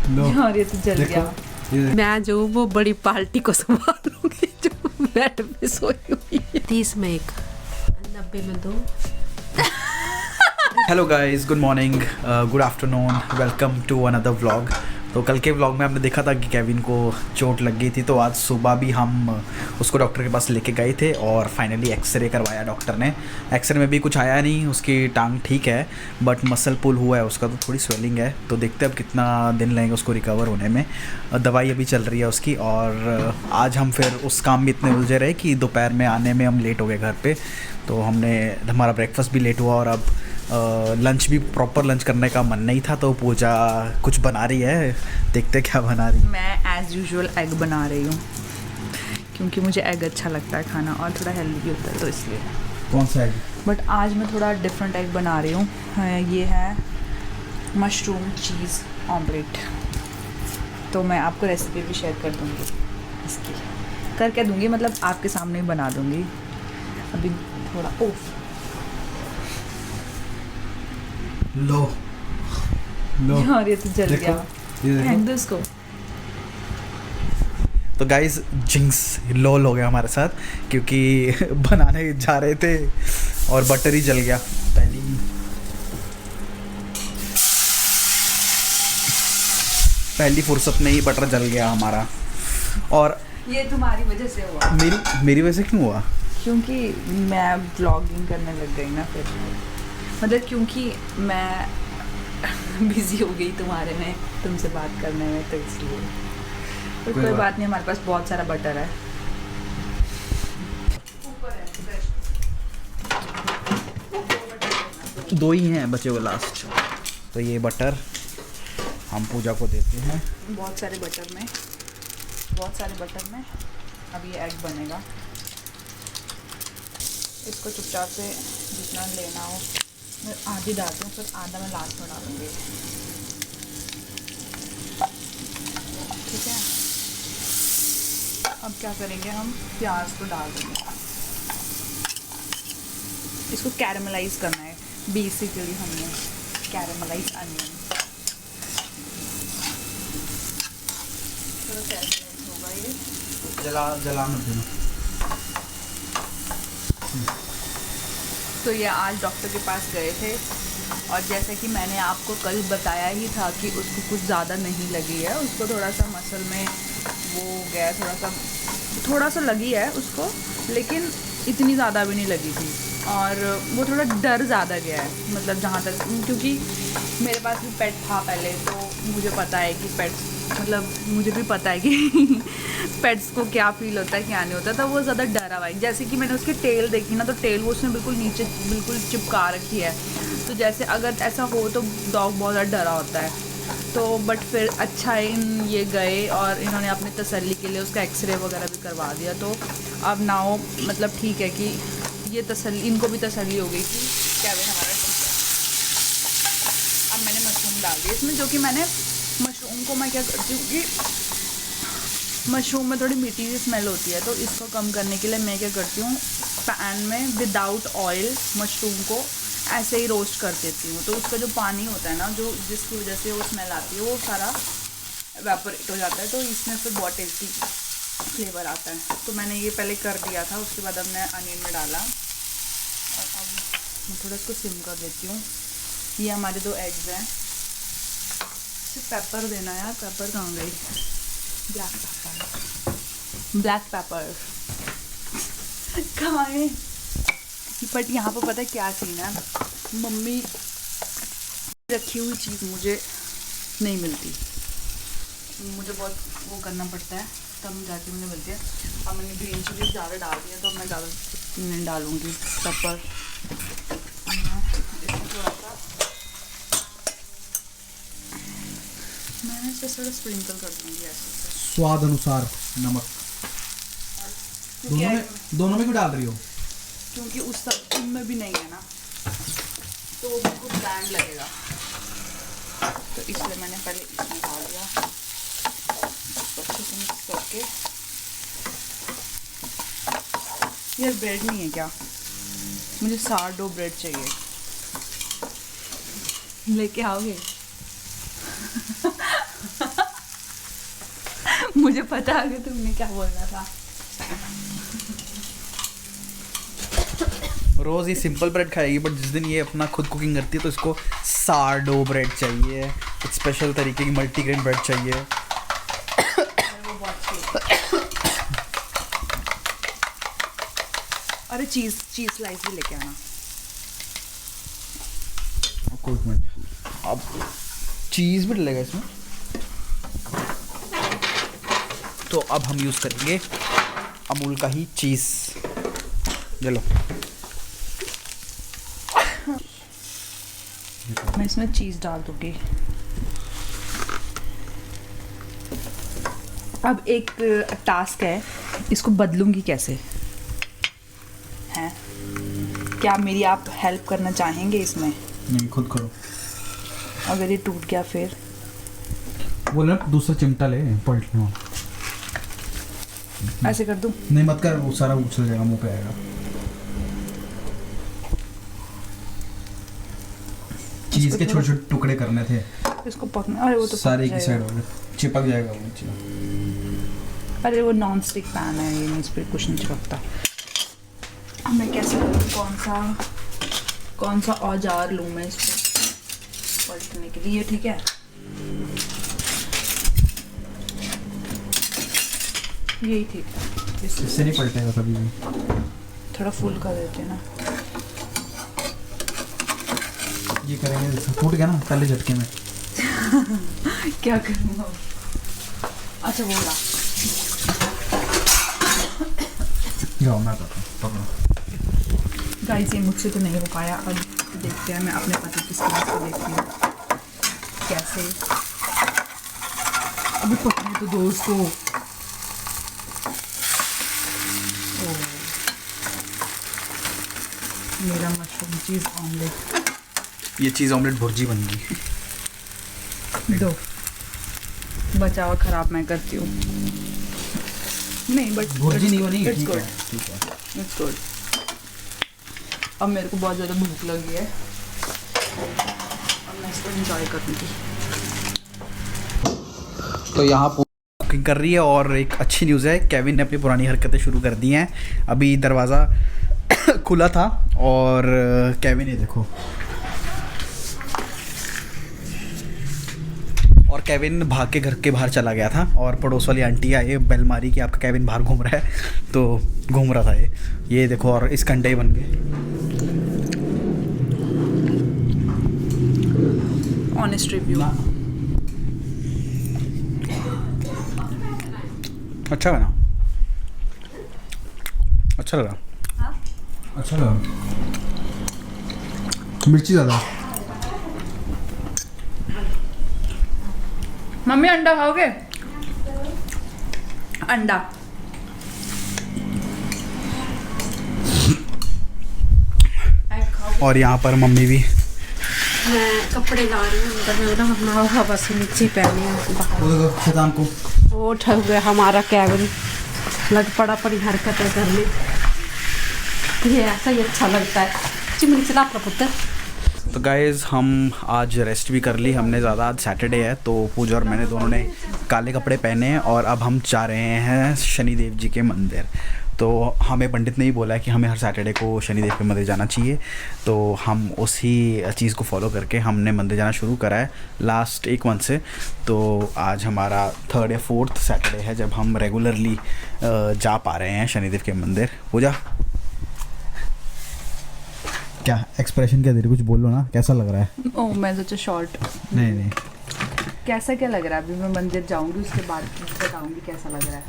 और ये तो जल गया। मैं जो वो बड़ी पार्टी को संभालूंगी जो बेड पे सोई हुई है। 30 में 1, 90 में 2। Hello guys, good morning, good afternoon, welcome to another vlog. तो कल के व्लॉग में हमने देखा था कि केविन को चोट लग गई थी, तो आज सुबह भी हम उसको डॉक्टर के पास लेके गए थे और फाइनली एक्सरे करवाया डॉक्टर ने। एक्सरे में भी कुछ आया नहीं, उसकी टांग ठीक है बट मसल पुल हुआ है उसका, तो थोड़ी स्वेलिंग है। तो देखते हैं अब कितना दिन लगेगा उसको रिकवर होने में। दवाई अभी चल रही है उसकी। और आज हम फिर उस काम में इतने उलझे रहे कि दोपहर में आने में हम लेट हो गए घर पे। तो हमारा ब्रेकफास्ट भी लेट हुआ और अब लंच भी प्रॉपर लंच करने का मन नहीं था। तो पूजा कुछ बना रही है, देखते क्या बना रही है। मैं एज़ यूजुअल एग बना रही हूँ क्योंकि मुझे एग अच्छा लगता है खाना और थोड़ा हेल्दी भी होता है, तो इसलिए। कौन सा है? बट आज मैं थोड़ा डिफरेंट एग बना रही हूँ। ये है मशरूम चीज़ ऑमलेट। तो मैं आपको रेसिपी भी शेयर कर दूँगी इसकी, करके दूँगी, मतलब आपके सामने ही बना दूँगी। अभी थोड़ा लो और ये तो जल गया। फेंक दो इसको। तो गाइस जिंक्स लोल हो गया हमारे साथ क्योंकि बनाने जा रहे थे और बटर ही जल गया। पहली फुर्सत में ही बटर जल गया हमारा। और ये तुम्हारी वजह से हुआ। मेरी वजह से क्यों हुआ? क्योंकि मैं व्लॉगिंग करने लग गई ना, फिर मतलब क्योंकि मैं बिज़ी हो गई तुम्हारे में, तुमसे बात करने में, तो इसलिए। पर कोई बात नहीं, हमारे पास बहुत सारा बटर है। दो ही हैं बचे हुए लास्ट। तो ये बटर हम पूजा को देते हैं। बहुत सारे बटर में अब ये एग बनेगा। इसको चुपचाप से जितना लेना हो मैं आधी डालती हूँ, फिर आधा मैं लास्ट में डालूँगी, ठीक है। अब क्या करेंगे, हम प्याज को डाल देंगे। इसको कैरेमलाइज करना है बेसिकली, हमने कैरेमलाइज अनियन। थोड़ा कैरेमलाइज होगा ये। जला मत देना। तो ये आज डॉक्टर के पास गए थे और जैसे कि मैंने आपको कल बताया ही था कि उसको कुछ ज़्यादा नहीं लगी है, उसको थोड़ा सा मसल में वो गया, थोड़ा सा लगी है उसको, लेकिन इतनी ज़्यादा भी नहीं लगी थी। और वो थोड़ा डर ज़्यादा गया है, मतलब जहाँ तक, क्योंकि मेरे पास भी पेट था पहले, तो मुझे पता है कि पेट्स, मतलब मुझे भी पता है कि पेट्स को क्या फील होता है, क्या नहीं होता। तो वो ज़्यादा डरा हुआ है। जैसे कि मैंने उसकी टेल देखी ना, तो टेल वो उसने बिल्कुल नीचे बिल्कुल चिपका रखी है। तो जैसे अगर ऐसा हो तो डॉग बहुत ज़्यादा डरा होता है। तो बट फिर अच्छा है, ये गए और इन्होंने अपनी तसल्ली के लिए उसका एक्सरे वगैरह भी करवा दिया। तो अब नाउ मतलब ठीक है कि ये तसल्ली, इनको भी तसल्ली हो गई कि केविन हमारा ठीक है। अब मैंने मशरूम डाल दिया इसमें, जो कि मैंने मशरूम को मैं क्या करती हूँ कि मशरूम में थोड़ी मीठी सी स्मेल होती है, तो इसको कम करने के लिए मैं क्या करती हूँ, पैन में विदाउट ऑयल मशरूम को ऐसे ही रोस्ट कर देती हूँ। तो उसका जो पानी होता है ना, जो जिसकी वजह से वो स्मेल आती है, वो सारा एवेपोरेट हो जाता है। तो इसमें फिर बहुत टेस्टी फ्लेवर आता है। तो मैंने ये पहले कर दिया था, उसके बाद अब मैं अनियन में डाला और अब मैं थोड़ा इसको सिम कर देती हूँ। ये हमारे 2 एग्स हैं। सिर्फ पेपर देना यार, पेपर कहाँ गई? ब्लैक पेपर कहाँ है? बट यहाँ पर पता है क्या सीन है, मम्मी रखी हुई चीज़ मुझे नहीं मिलती, मुझे बहुत वो करना पड़ता है, तब जाके मुझे मिलती है। अब मैंने ग्रीन चिली ज़्यादा डाल दिया, तो मैं ज़्यादा नहीं डालूँगी पेपर। इसमें थोड़ा सा मैंने इसे थोड़ा स्प्रिंकल कर दूँगी ऐसे, स्वाद अनुसार नमक। दोनों में क्यों डाल रही हो? क्योंकि उस सब उनमें भी नहीं है ना, तो वो बिल्कुल ब्लैंड लगेगा, तो इसलिए मैंने पहले इसमें डाल दिया। अच्छे से मिक्स करके। यार ब्रेड नहीं है क्या? मुझे सारडो ब्रेड चाहिए, लेके आओगे? मुझे पता है कि तुमने क्या बोलना था। रोज़ ये सिंपल ब्रेड खाएगी, बट जिस दिन ये अपना खुद कुकिंग करती है तो इसको सारडो ब्रेड चाहिए, एक स्पेशल तरीके की मल्टीग्रेन ब्रेड चाहिए। अरे चीज़ स्लाइस भी लेके आना। एक मिनट, अब चीज़ भी डलेगा इसमें। तो अब हम यूज़ करेंगे अमूल का ही चीज़। चलो मैं इसमें चीज़ डाल दूँगी। अब एक टास्क है, इसको बदलूँगी कैसे हैं? क्या मेरी आप हेल्प करना चाहेंगे इसमें? नहीं, खुद करो। अगर ये टूट गया फिर? वो ना दूसरा चिमटा ले, पलटने वाला। ऐसे कर दूँ? नहीं मत कर, वो सारा उछल जाएगा, मुंह पे आएगा। चीज़ के छोटे छोटे टुकड़े करने थे, इसको पकना। अरे वो तो सारे की साइड हो गए, चिपक जाएगा वो नीचे। अरे वो नॉन स्टिक पैन है, ये इस पर कुछ नहीं चिपकता। अब मैं कैसे करूँ? कौन सा औजार लूँ मैं इसको पलटने के लिए? ठीक है, यही ठीक है। इससे नहीं पलटेगा कभी भी। थोड़ा फुल कर देते हैं ना। ये करेंगे, फूट गया ना पहले झटके में। क्या करूँगा? अच्छा वो ला। जाओ मैं करता हूँ, पकड़ो। गाइस ये मुझसे तो नहीं हो पाया। अब देखते हैं, मैं अपने पति की स्किल्स को देखती हूँ कैसे। अभी पकड़े तो दो उसको। मेरा मशरूम चीज़ ऑमलेट। ये चीज़ ऑमलेट भुर्जी बन गई। दो बचा हुआ खराब मैं करती हूँ। नहीं बट भुर्जी नहीं बनी, इट्स ठीक गुड, है, ठीक है। It's good. अब मेरे को बहुत ज़्यादा भूख लगी है, अब मैं इसको एंजॉय करूँगी। तो यहाँ कुकिंग कर रही है, और एक अच्छी न्यूज़ है, केविन ने अपनी पुरानी हरकतें शुरू कर दी हैं। अभी दरवाज़ा खुला था और केविन ये देखो, और केविन भाग के घर के बाहर चला गया था, और पड़ोस वाली आंटी आई, बेल मारी कि आपका केविन बाहर घूम रहा है, तो घूम रहा था ये देखो, और इस कंडे बन गए। Honest review. अच्छा बना, अच्छा लगा। अच्छा लगा, मिर्ची ज़्यादा। मम्मी अंडा खाओगे? अंडा। और यहाँ पर मम्मी भी, मैं कपड़े ला रही हूँ अंदर में, ना अपना हवा से नीचे पहने वो देखो शैतान को। वो ठग गया हमारा केविन, लग पड़ा पड़ी हरकतें करने। ये ऐसा ही अच्छा लगता है। चिमनी चला अपना पुत्र। तो गाइज़ हम आज रेस्ट भी कर ली हमने ज़्यादा, आज सैटरडे है, तो पूजा और मैंने दोनों ने काले कपड़े पहने हैं, और अब हम जा रहे हैं शनिदेव जी के मंदिर। तो हमें पंडित ने ही बोला है कि हमें हर सैटरडे को शनिदेव के मंदिर जाना चाहिए, तो हम उसी चीज़ को फॉलो करके हमने मंदिर जाना शुरू करा है लास्ट एक मंथ से। तो आज हमारा 3rd या 4th सैटरडे है जब हम रेगुलरली जा पा रहे हैं शनिदेव के मंदिर। पूजा क्या एक्सप्रेशन क्या दे रही, कुछ बोलो ना, कैसा लग रहा है? ओह मैं सोचा शॉर्ट। नहीं कैसा क्या लग रहा है? अभी मैं मंदिर जाऊंगी, उसके बाद बताऊंगी कैसा लग रहा है।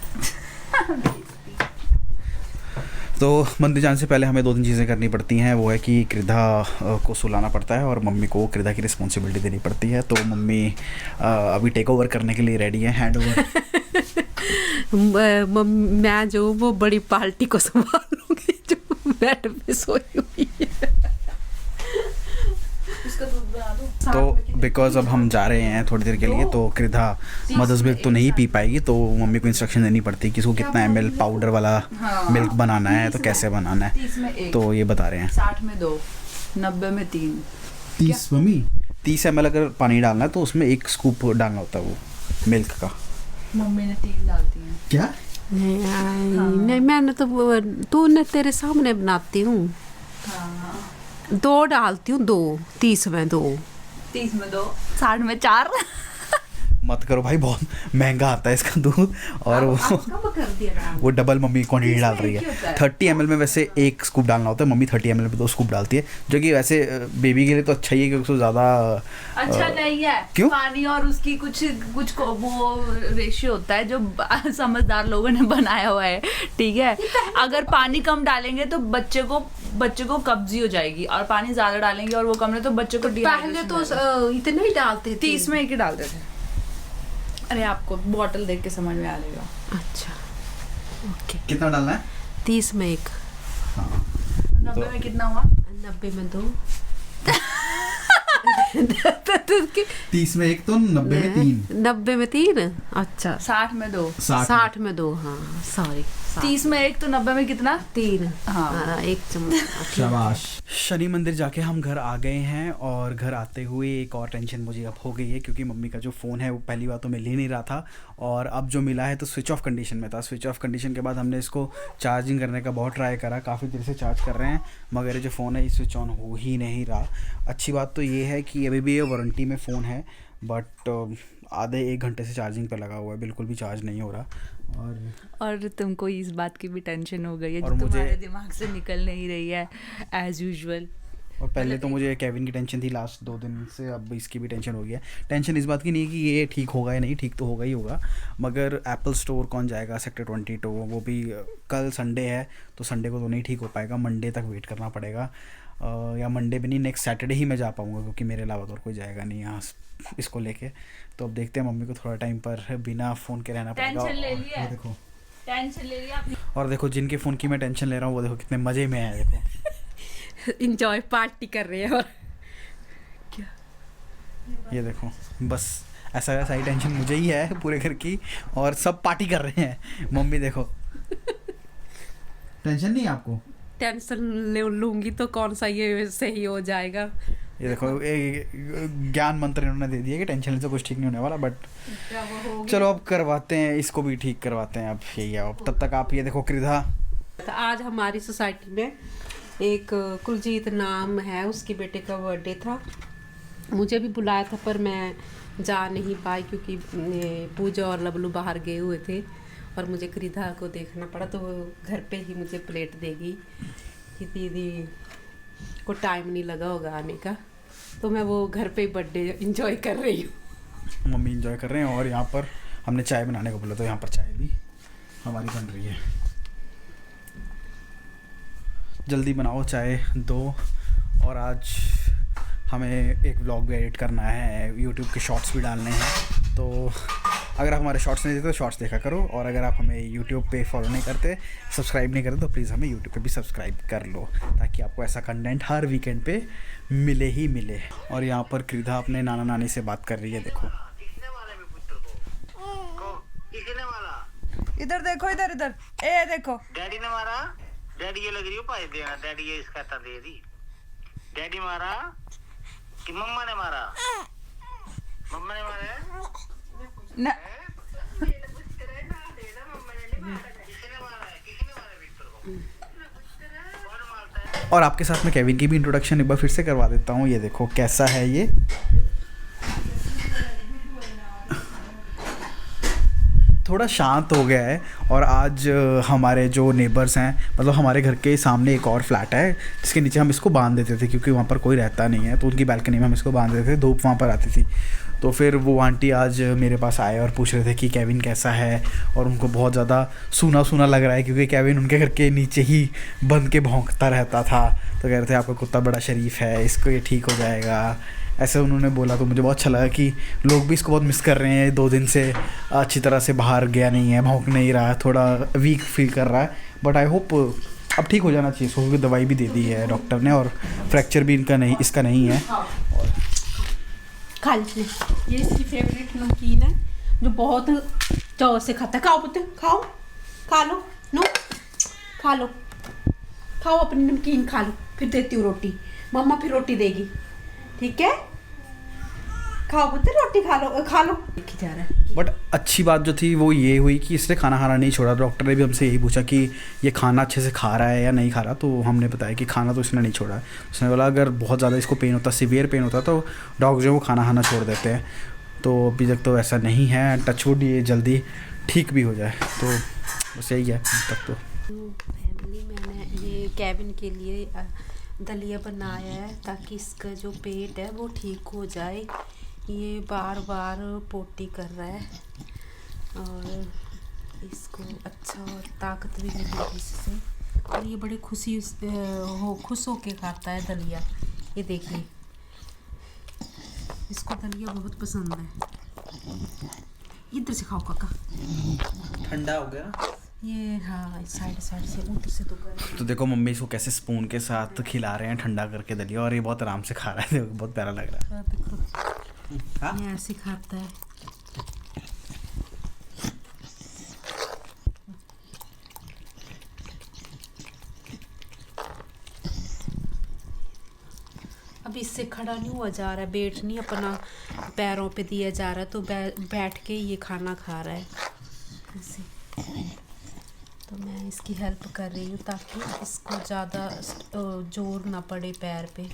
तो मंदिर जाने से पहले हमें 2-3 चीज़ें करनी पड़ती हैं। वो है कि कृधा को सुलाना पड़ता है, और मम्मी को कृधा की रिस्पॉन्सिबिलिटी देनी पड़ती है। तो मम्मी अभी टेक ओवर करने के लिए रेडी है, हैंड ओवर। मैं जो वो बड़ी पार्टी को संभालूंगी जो बेड पे सोई हुई है। तो बिकॉज अब हम जा रहे हैं थोड़ी देर के लिए, तो कृधा मदर्स मिल्क तो नहीं पी पाएगी, तो मम्मी को इंस्ट्रक्शन देनी पड़ती है कि इसको कितना ml पाउडर वाला मिल्क बनाना है, तो कैसे बनाना है, तो ये बता रहे हैं। 60 में 2, 90 में 3। 30 ml अगर पानी डालना है तो उसमें 1 स्कूप डालना होता है वो मिल्क का। मम्मी ने 3 डालती हैं। क्या? नहीं मैंने तो तूने तेरे सामने बनाती हूँ। हाँ 2 डालती हूँ, 2 30 में 2 30 में 2 60 में 4। मत करो भाई, बहुत महंगा आता है इसका दूध। और कब कर दिया वो डबल मम्मी क्वांटिटी डाल रही क्या होता है। है? 30 ml में वैसे 1 स्कूप डालना होता है, मम्मी 30 ml में 2 स्कूप डालती है, जो कि वैसे बेबी के लिए तो अच्छा ही है क्योंकि उसको ज़्यादा अच्छा नहीं है। क्यों? पानी और उसकी कुछ वो रेशियो होता है जो समझदार लोगों ने बनाया हुआ है, ठीक है। अगर पानी कम डालेंगे तो बच्चे को कब्जी हो जाएगी, और पानी ज्यादा डालेंगे और वो कम है तो बच्चे को पहले तो इतने ही डालते थे। 30 में 1 ही डालते थे। अरे आपको बॉटल देख के समझ में आ जाएगा। अच्छा ओके। कितना डालना है? 30 में 1। 90 में कितना हुआ? 90 में 2। 30 में 1 तो 90 में 3। 90 में 3। अच्छा 60 में 2। 60 में 2। हाँ सॉरी। 30 में 1 तो 90 में कितना? 3। हाँ 1 चम्मच। शाबाश। शनि मंदिर जाके हम घर आ गए हैं, और घर आते हुए एक और टेंशन मुझे अब हो गई है क्योंकि मम्मी का जो फ़ोन है वो पहली बार तो मैं ले नहीं रहा था, और अब जो मिला है तो स्विच ऑफ कंडीशन में था। स्विच ऑफ कंडीशन के बाद हमने इसको चार्जिंग करने का बहुत ट्राई करा, काफ़ी देर से चार्ज कर रहे हैं, मगर ये जो फ़ोन है ये स्विच ऑन हो ही नहीं रहा। अच्छी बात तो ये है कि अभी भी ये वारंटी में फ़ोन है, बट आधे 1 घंटे से चार्जिंग पे लगा हुआ है, बिल्कुल भी चार्ज नहीं हो रहा। और तुमको इस बात की भी टेंशन हो गई है और जो मुझे तुम्हारे दिमाग से निकल नहीं रही है एज यूजुअल। और पहले तो मुझे केविन की टेंशन थी लास्ट 2 दिन से, अब इसकी भी टेंशन हो गई है। टेंशन इस बात की नहीं है कि ये ठीक होगा या नहीं, ठीक तो होगा ही होगा, मगर एप्पल स्टोर कौन जाएगा सेक्टर 22, वो भी कल संडे है तो संडे को तो नहीं ठीक हो पाएगा, मंडे तक वेट करना पड़ेगा, या मंडे भी नहीं, नेक्स्ट सैटरडे ही मैं जा पाऊँगा क्योंकि मेरे अलावा तो और कोई जाएगा नहीं यहाँ इसको लेके। तो अब देखते हैं, मम्मी को थोड़ा टाइम पर बिना फ़ोन के रहना पड़ेगा। टेंशन ले लिया, देखो टेंशन ले लिया आपने। और देखो जिनके फ़ोन की मैं टेंशन ले रहा हूँ वो देखो कितने मज़े में है। देखो इंजॉय पार्टी कर रहे हैं। और ये देखो, बस ऐसा वैसा ही टेंशन मुझे ही है पूरे घर की, और सब पार्टी कर रहे हैं। मम्मी देखो टेंशन नहीं है आपको? टेंशन ले लूंगी तो कौन सा ये सही हो जाएगा। ये देखो ज्ञान मंत्र इन्होंने दे दिया कि टेंशन से कुछ ठीक नहीं होने वाला, बट चलो अब करवाते हैं, इसको भी ठीक करवाते हैं। अब यही है, अब तब तक आप ये देखो कृधा। तो आज हमारी सोसाइटी में एक कुलजीत नाम है, उसके बेटे का बर्थडे था, मुझे भी बुलाया था पर मैं जा नहीं पाई क्योंकि पूजा और लबलू बाहर गए हुए थे और मुझे कृधा को देखना पड़ा, तो वो घर पे ही मुझे प्लेट देगी कि दीदी को टाइम नहीं लगा होगा आने का, तो मैं वो घर पे ही बर्थडे इंजॉय कर रही हूँ। मम्मी इंजॉय कर रहे हैं, और यहाँ पर हमने चाय बनाने को बोला तो यहाँ पर चाय भी हमारी बन रही है। जल्दी बनाओ चाय दो। और आज हमें एक व्लॉग भी एडिट करना है, यूट्यूब के शॉर्ट्स भी डालने हैं, तो अगर आप हमारे शॉर्ट्स नहीं देखते तो शॉर्ट्स देखा करो, और अगर आप हमें यूट्यूब पे फॉलो नहीं करते, सब्सक्राइब नहीं करते, तो प्लीज़ हमें यूट्यूब पे भी सब्सक्राइब कर लो ताकि आपको ऐसा कंटेंट हर वीकेंड पे मिले ही मिले। और यहाँ पर कृधा अपने नाना नानी से बात कर रही है। देखो इधर देखो, इधर इधर, ए देखो, डैडी ने मारा, डैडी ये लग रही हो पाई देना, डैडी ये इसका था दे दी, डैडी मारा कि मम्मा ने मारा, मम्मा ने मारा न किसने मारा है, किसने मारा विक्टर को, कौन मारता है? और आपके साथ में केविन की भी इंट्रोडक्शन एक बार फिर से करवा देता हूँ। ये देखो कैसा है ये, थोड़ा शांत हो गया है। और आज हमारे जो नेबर्स हैं, मतलब हमारे घर के सामने एक और फ्लैट है जिसके नीचे हम इसको बांध देते थे क्योंकि वहाँ पर कोई रहता नहीं है, तो उनकी बैल्कनी में हम इसको बांध देते थे, धूप वहाँ पर आती थी। तो फिर वो आंटी आज मेरे पास आए और पूछ रहे थे कि केविन कैसा है, और उनको बहुत ज़्यादा सूना सूना लग रहा है क्योंकि केविन उनके घर के नीचे ही बंद के भौंकता रहता था। तो कह रहे थे आपका कुत्ता बड़ा शरीफ है, इसको ये ठीक हो जाएगा, ऐसे उन्होंने बोला। तो मुझे बहुत अच्छा लगा कि लोग भी इसको बहुत मिस कर रहे हैं, 2 दिन से अच्छी तरह से बाहर गया नहीं है, भौंक नहीं रहा है, थोड़ा वीक फील कर रहा है, बट आई होप अब ठीक हो जाना चाहिए। इसको दवाई भी दे दी है डॉक्टर ने, और फ्रैक्चर भी इसका नहीं है। और खा लीजिए, ये इसकी फेवरेट नमकीन है जो बहुत चाव से खाता है। खाओ पुत्र, खाओ, खा लो, नो खा लो, खाओ अपनी नमकीन खा लो, फिर देती हूँ रोटी, मम्मा फिर रोटी देगी, ठीक है? खाओ पुत्र, रोटी खा लो। देखी जा रहा है। बट अच्छी बात जो थी वो ये हुई कि इसने खाना खाना नहीं छोड़ा। डॉक्टर ने भी हमसे यही पूछा कि ये खाना अच्छे से खा रहा है या नहीं खा रहा, तो हमने बताया कि खाना तो इसने नहीं छोड़ा है। उसने बोला अगर बहुत ज़्यादा इसको पेन होता, सीवियर पेन होता, तो डॉग जो है वो खाना खाना छोड़ देते हैं। तो अभी तक तो ऐसा नहीं है, टचवुड ये जल्दी ठीक भी हो जाए, तो बस यही है अभी तक तो। फैमिली, मैंने ये केविन के लिए दलिया बनाया है ताकि इसका जो पेट है वो ठीक हो जाए। ये बार बार पोटी कर रहा है और इसको अच्छा ताकत भी मिलेगी इससे, और ये बड़ी खुश होके खाता है दलिया। ये देखिए, इसको दलिया बहुत पसंद है। इधर से खाओ काका। ठंडा हो गया ये, हाँ, साइड से ऊपर से तो देखो मम्मी इसको कैसे स्पून के साथ खिला रहे हैं ठंडा करके दलिया, और ये बहुत आराम से खा रहा है। देखो बहुत प्यारा लग रहा है। देखो ये ऐसे खाता है। अब इससे खड़ा नहीं हुआ जा रहा है, बैठ नहीं अपना पैरों पे दिया जा रहा है, तो बैठ के ये खाना खा रहा है ऐसे। तो मैं इसकी हेल्प कर रही हूँ ताकि इसको ज़्यादा जोर ना पड़े पैर पे।